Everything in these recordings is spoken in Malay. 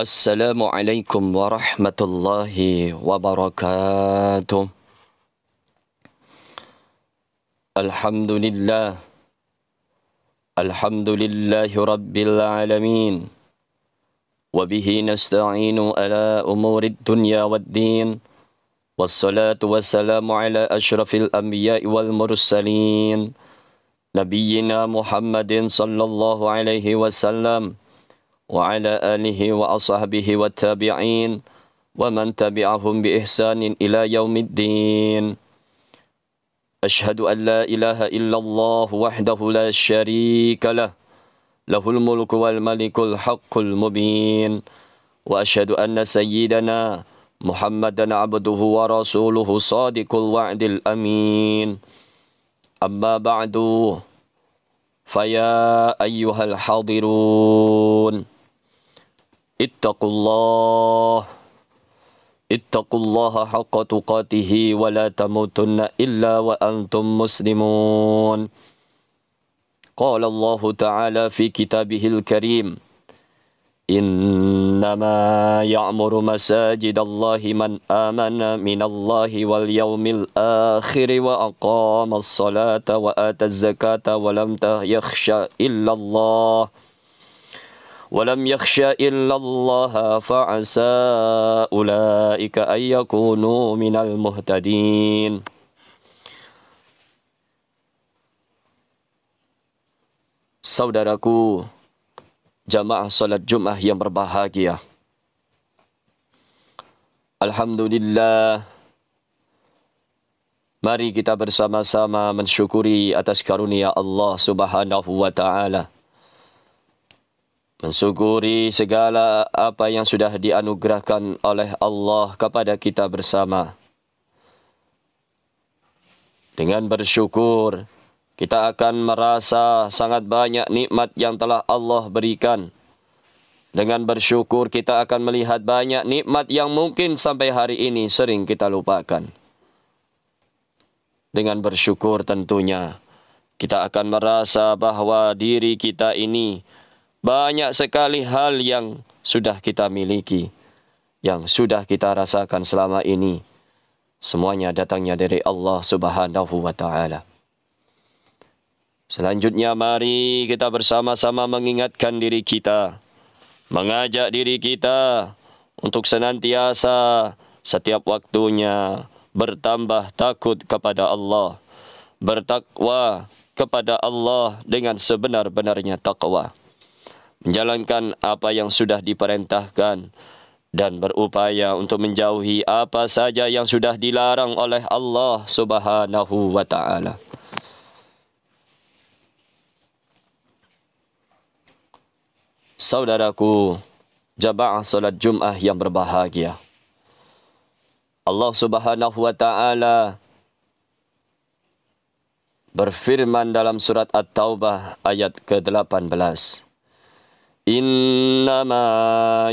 Assalamualaikum warahmatullahi wabarakatuh. Alhamdulillah. Alhamdulillahi rabbil alamin. Wabihi nasta'inu ala umurid dunya waddin. Wassalatu wassalamu ala ashrafil anbiya'i wal mursalin. Nabiyyina Muhammadin sallallahu alaihi wasallam. وعلى آله وأصحابه والتابعين ومن تبعهم بإحسان إلى يوم الدين. أشهد أن لا إله إلا الله وحده لا شريك له له الملك والملك الحق المبين. وأشهد أن سيدنا محمدا عبده ورسوله صادق الوعد الأمين. أما بعد فيا أيها الحاضرون اتقوا الله حق تقاته ولا تموتن إلا وأنتم مسلمون. قال الله تعالى في كتابه الكريم إنما يعمر مساجد الله من آمن من الله واليوم الآخر وأقام الصلاة وآتى الزكاة ولم يخش إلا الله فعسى أولئك أن يكونوا من المهتدين. Saudaraku, jamaah salat Jumat yang berbahagia. Alhamdulillah, mari kita bersama-sama mensyukuri atas karunia Allah Subhanahu wa taala. Mensyukuri segala apa yang sudah dianugerahkan oleh Allah kepada kita bersama. Dengan bersyukur, kita akan merasa sangat banyak nikmat yang telah Allah berikan. Dengan bersyukur, kita akan melihat banyak nikmat yang mungkin sampai hari ini sering kita lupakan. Dengan bersyukur tentunya, kita akan merasa bahwa diri kita ini banyak sekali hal yang sudah kita miliki, yang sudah kita rasakan selama ini. Semuanya datangnya dari Allah Subhanahu wa taala. Selanjutnya mari kita bersama-sama mengingatkan diri kita, mengajak diri kita untuk senantiasa setiap waktunya bertambah takut kepada Allah, bertakwa kepada Allah dengan sebenar-benarnya takwa, menjalankan apa yang sudah diperintahkan dan berupaya untuk menjauhi apa saja yang sudah dilarang oleh Allah Subhanahu wa taala. Saudaraku, jamaah salat Jumat yang berbahagia. Allah Subhanahu wa taala berfirman dalam surat At-Taubah ayat ke-18. إنما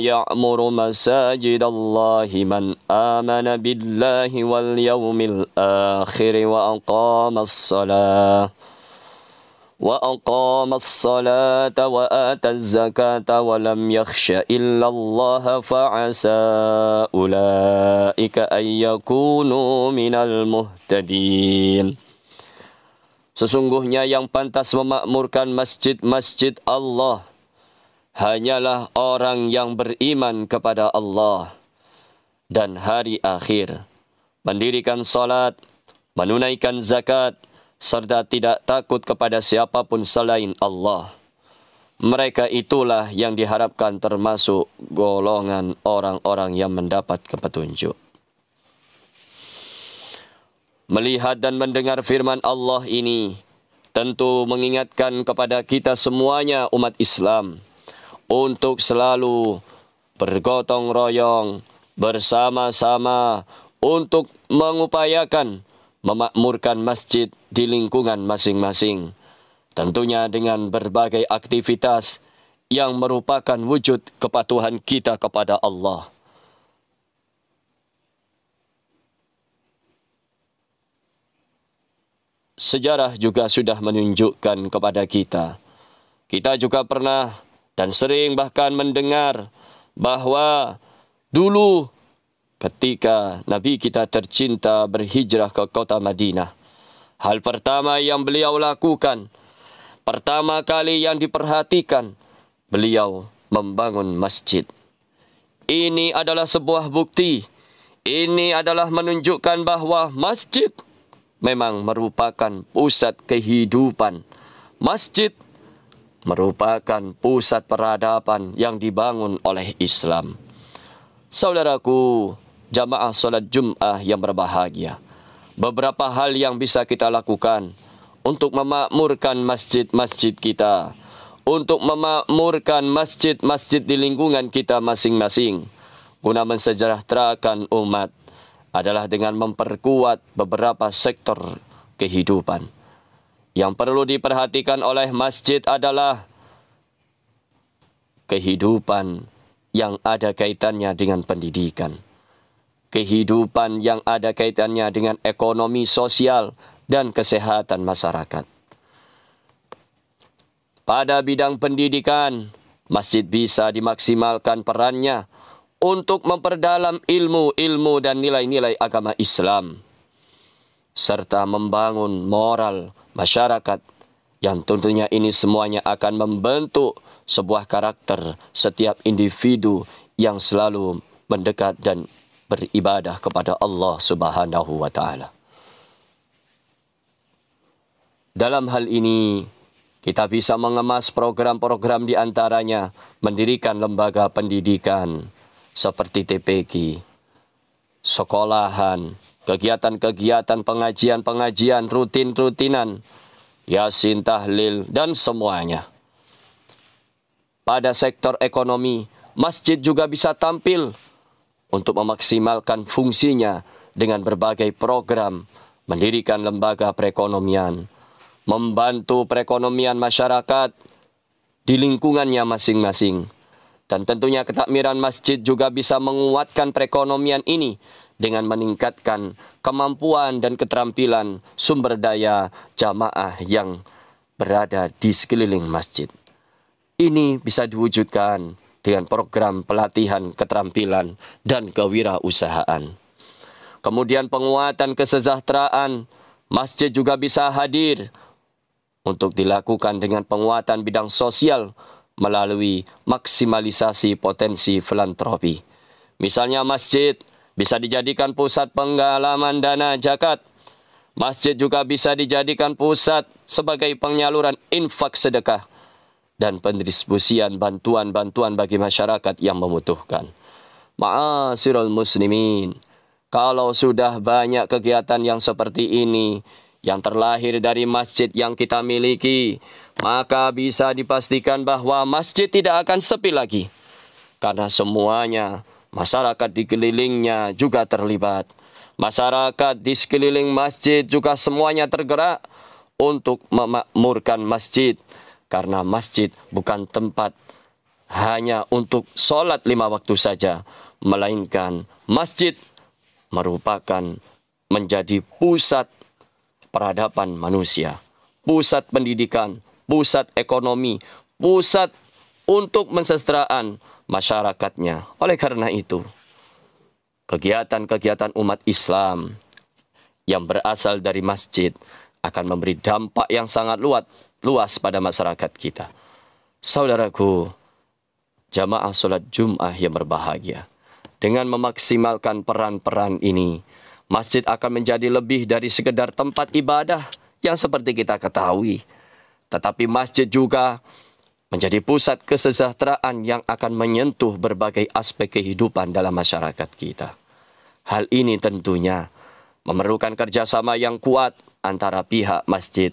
يعمر مساجد الله من آمن بالله واليوم الآخر وأقام الصلاة وآتى الزكاة ولم يخش إلا الله فعسى أولئك أن يكونوا من المهتدين. Sesungguhnya yang pantas memakmurkan masjid-masjid Allah hanyalah orang yang beriman kepada Allah dan hari akhir, mendirikan salat, menunaikan zakat, serta tidak takut kepada siapapun selain Allah. Mereka itulah yang diharapkan termasuk golongan orang-orang yang mendapat petunjuk. Melihat dan mendengar firman Allah ini tentu mengingatkan kepada kita semuanya umat Islam untuk selalu bergotong royong bersama-sama untuk mengupayakan memakmurkan masjid di lingkungan masing-masing. Tentunya dengan berbagai aktivitas yang merupakan wujud kepatuhan kita kepada Allah. Sejarah juga sudah menunjukkan kepada kita. Kita juga pernah dan sering bahkan mendengar bahwa dulu ketika Nabi kita tercinta berhijrah ke kota Madinah, hal pertama yang beliau lakukan, pertama kali yang diperhatikan, beliau membangun masjid. Ini adalah sebuah bukti. Ini adalah menunjukkan bahwa masjid memang merupakan pusat kehidupan. Masjid merupakan pusat peradaban yang dibangun oleh Islam. Saudaraku, jamaah solat Jum'ah yang berbahagia, beberapa hal yang bisa kita lakukan untuk memakmurkan masjid-masjid kita, untuk memakmurkan masjid-masjid di lingkungan kita masing-masing, guna mensejahterakan umat, adalah dengan memperkuat beberapa sektor kehidupan. Yang perlu diperhatikan oleh masjid adalah kehidupan yang ada kaitannya dengan pendidikan, kehidupan yang ada kaitannya dengan ekonomi sosial dan kesehatan masyarakat. Pada bidang pendidikan, masjid bisa dimaksimalkan perannya untuk memperdalam ilmu-ilmu dan nilai-nilai agama Islam, serta membangun moral masyarakat yang tentunya ini semuanya akan membentuk sebuah karakter setiap individu yang selalu mendekat dan beribadah kepada Allah Subhanahu wa Ta'ala. Dalam hal ini, kita bisa mengemas program-program di antaranya mendirikan lembaga pendidikan seperti TPQ, sekolahan, kegiatan-kegiatan pengajian-pengajian rutin-rutinan, yasin, tahlil, dan semuanya. Pada sektor ekonomi, masjid juga bisa tampil untuk memaksimalkan fungsinya dengan berbagai program, mendirikan lembaga perekonomian, membantu perekonomian masyarakat di lingkungannya masing-masing. Dan tentunya ketakmiran masjid juga bisa menguatkan perekonomian ini dengan meningkatkan kemampuan dan keterampilan sumber daya jamaah yang berada di sekeliling masjid. Ini bisa diwujudkan dengan program pelatihan keterampilan dan kewirausahaan. Kemudian penguatan kesejahteraan, masjid juga bisa hadir untuk dilakukan dengan penguatan bidang sosial melalui maksimalisasi potensi filantropi. Misalnya masjid bisa dijadikan pusat penggalaman dana zakat. Masjid juga bisa dijadikan pusat sebagai penyaluran infak sedekah dan pendistribusian bantuan-bantuan bagi masyarakat yang membutuhkan. Ma'asyiral muslimin, kalau sudah banyak kegiatan yang seperti ini yang terlahir dari masjid yang kita miliki, maka bisa dipastikan bahwa masjid tidak akan sepi lagi. Karena semuanya, masyarakat di kelilingnya juga terlibat. Masyarakat di sekeliling masjid juga semuanya tergerak untuk memakmurkan masjid. Karena masjid bukan tempat hanya untuk sholat 5 waktu saja, melainkan masjid merupakan menjadi pusat peradaban manusia, pusat pendidikan, pusat ekonomi, pusat untuk mensejahteraan masyarakatnya. Oleh karena itu, kegiatan-kegiatan umat Islam yang berasal dari masjid akan memberi dampak yang sangat luas pada masyarakat kita. Saudaraku, jamaah solat Jum'ah yang berbahagia, dengan memaksimalkan peran-peran ini, masjid akan menjadi lebih dari sekedar tempat ibadah yang seperti kita ketahui. Tetapi masjid juga menjadi pusat kesejahteraan yang akan menyentuh berbagai aspek kehidupan dalam masyarakat kita. Hal ini tentunya memerlukan kerjasama yang kuat antara pihak masjid,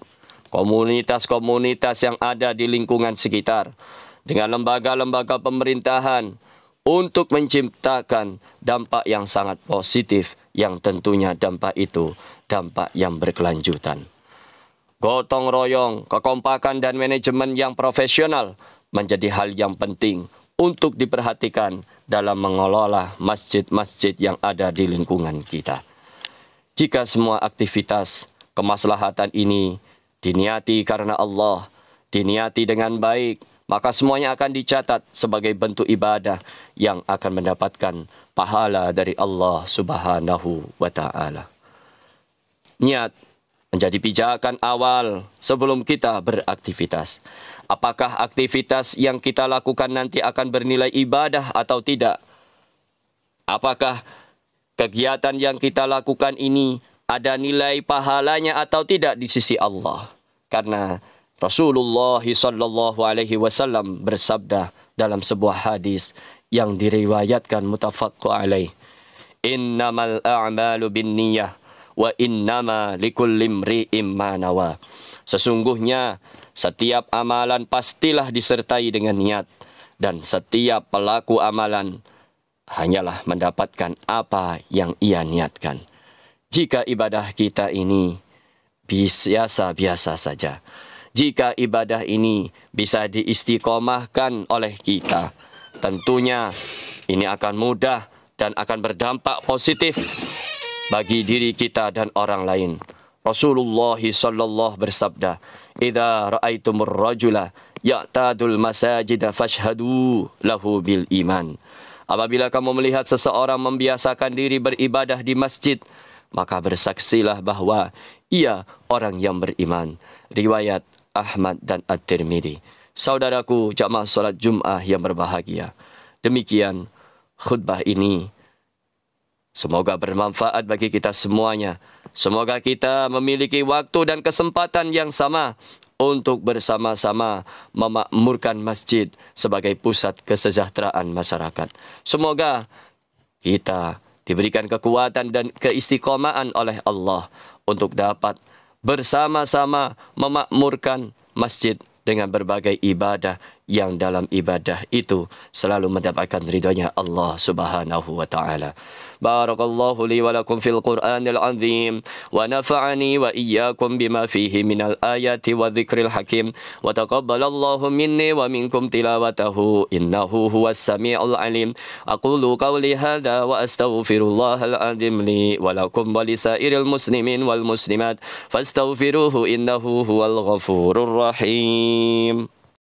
komunitas-komunitas yang ada di lingkungan sekitar, dengan lembaga-lembaga pemerintahan untuk menciptakan dampak yang sangat positif, yang tentunya dampak itu dampak yang berkelanjutan. Gotong royong, kekompakan dan manajemen yang profesional menjadi hal yang penting untuk diperhatikan dalam mengelola masjid-masjid yang ada di lingkungan kita. Jika semua aktivitas kemaslahatan ini diniati karena Allah, diniati dengan baik, maka semuanya akan dicatat sebagai bentuk ibadah yang akan mendapatkan pahala dari Allah Subhanahu wa taala. Niat menjadi pijakan awal sebelum kita beraktivitas. Apakah aktivitas yang kita lakukan nanti akan bernilai ibadah atau tidak? Apakah kegiatan yang kita lakukan ini ada nilai pahalanya atau tidak di sisi Allah? Karena Rasulullah sallallahu alaihi wasallam bersabda dalam sebuah hadis yang diriwayatkan muttafaqun alaih, "Innamal a'malu binniyah wa innama likulli imri'in ma nawa." Sesungguhnya setiap amalan pastilah disertai dengan niat, dan setiap pelaku amalan hanyalah mendapatkan apa yang ia niatkan. Jika ibadah kita ini biasa-biasa saja, jika ibadah ini bisa diistiqomahkan oleh kita, tentunya ini akan mudah dan akan berdampak positif bagi diri kita dan orang lain. Rasulullah sallallahu bersabda, "Idza ra'aitumur rajula ya'tadul masajid fashhadu lahu bil iman." Apabila kamu melihat seseorang membiasakan diri beribadah di masjid, maka bersaksilah bahwa ia orang yang beriman. Riwayat Ahmad dan At-Tirmidzi. Saudaraku jamaah salat Jumat yang berbahagia, demikian khutbah ini. Semoga bermanfaat bagi kita semuanya. Semoga kita memiliki waktu dan kesempatan yang sama untuk bersama-sama memakmurkan masjid sebagai pusat kesejahteraan masyarakat. Semoga kita diberikan kekuatan dan keistiqomahan oleh Allah untuk dapat bersama-sama memakmurkan masjid dengan berbagai ibadah yang dalam ibadah itu selalu mendapatkan ridhonya Allah Subhanahu wa taala. Barakallahu li wa lakum fil Qur'anil azim wa nafa'ani wa iyyakum bima fihi minal ayati wa dzikril hakim wa taqabbalallahu minni wa minkum tilawatahu innahu huwas samiul alim. Aqulu qawli hadza wa astaghfirullahal azim li wa lakum wa lisairil muslimin wal muslimat fastaghfiruhu innahu huwal ghafurur rahim.